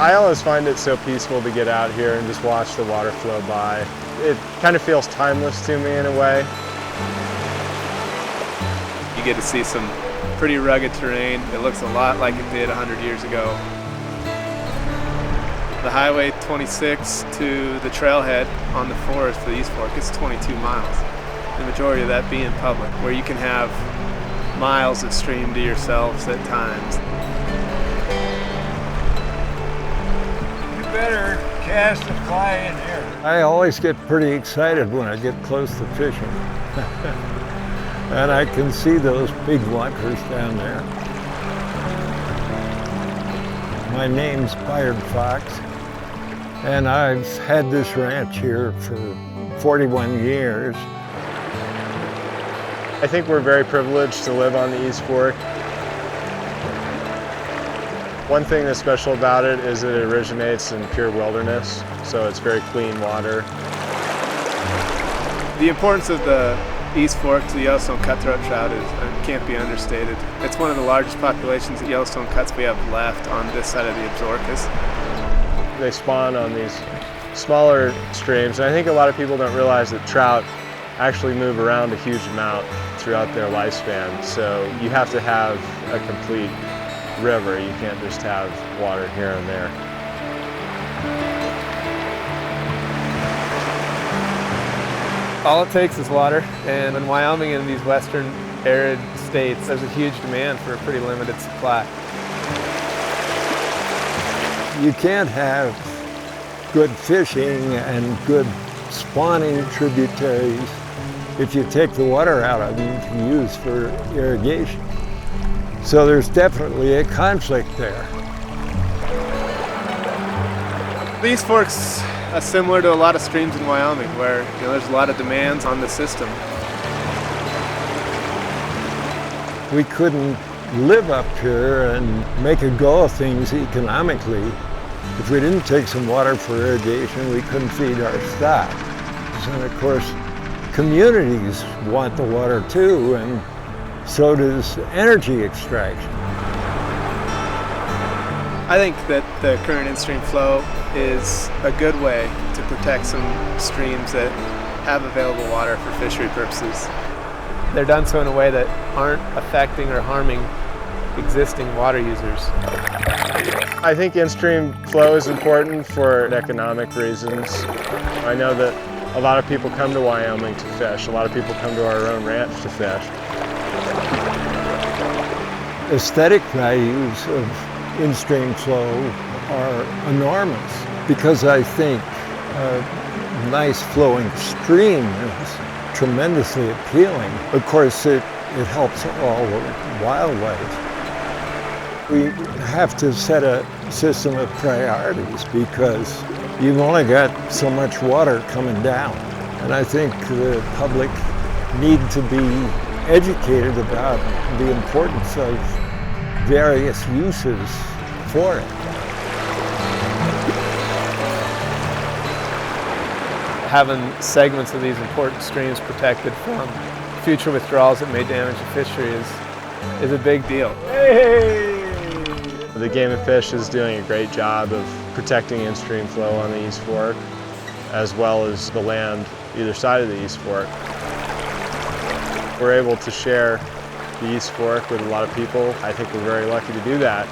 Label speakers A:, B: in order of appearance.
A: I always find it so peaceful to get out here and just watch the water flow by. It kind of feels timeless to me in a way.
B: You get to see some pretty rugged terrain. It looks a lot like it did 100 years ago. The Highway 26 to the trailhead on the forest, the East Fork, is 22 miles. The majority of that being public, where you can have miles of stream to yourselves at times.
C: You better cast a fly in here.
D: I always get pretty excited when I get close to fishing. And I can see those big waters down there. My name's Byard Fox, and I've had this ranch here for 41 years.
A: I think we're very privileged to live on the East Fork. One thing that's special about it is that it originates in pure wilderness, so it's very clean water.
B: The importance of the East Fork to the Yellowstone cutthroat trout can't be understated. It's one of the largest populations of Yellowstone cuts we have left on this side of the Absarokas.
A: They spawn on these smaller streams, and I think a lot of people don't realize that trout actually move around a huge amount throughout their lifespan. So you have to have a complete river. You can't just have water here and there.
B: All it takes is water, and in Wyoming and these western arid states, there's a huge demand for a pretty limited supply.
D: You can't have good fishing and good spawning tributaries if you take the water out of them you can use for irrigation. So there's definitely a conflict there.
B: The East Fork's similar to a lot of streams in Wyoming, where there's a lot of demands on the system.
D: We couldn't live up here and make a go of things economically. If we didn't take some water for irrigation, we couldn't feed our stock. And of course, communities want the water too, and so does energy extraction.
B: I think that the current in-stream flow is a good way to protect some streams that have available water for fishery purposes. They're done so in a way that aren't affecting or harming existing water users.
A: I think in-stream flow is important for economic reasons. I know that a lot of people come to Wyoming to fish. A lot of people come to our own ranch to fish.
D: Aesthetic values of in-stream flow are enormous because I think a nice flowing stream is tremendously appealing. Of course, it helps all the wildlife. We have to set a system of priorities because you've only got so much water coming down. And I think the public need to be educated about the importance of various uses for it.
B: Having segments of these important streams protected from future withdrawals that may damage the fishery is a big deal.
A: Hey! The Game and Fish is doing a great job of protecting in-stream flow on the East Fork, as well as the land either side of the East Fork. We're able to share the East Fork with a lot of people. I think we're very lucky to do that.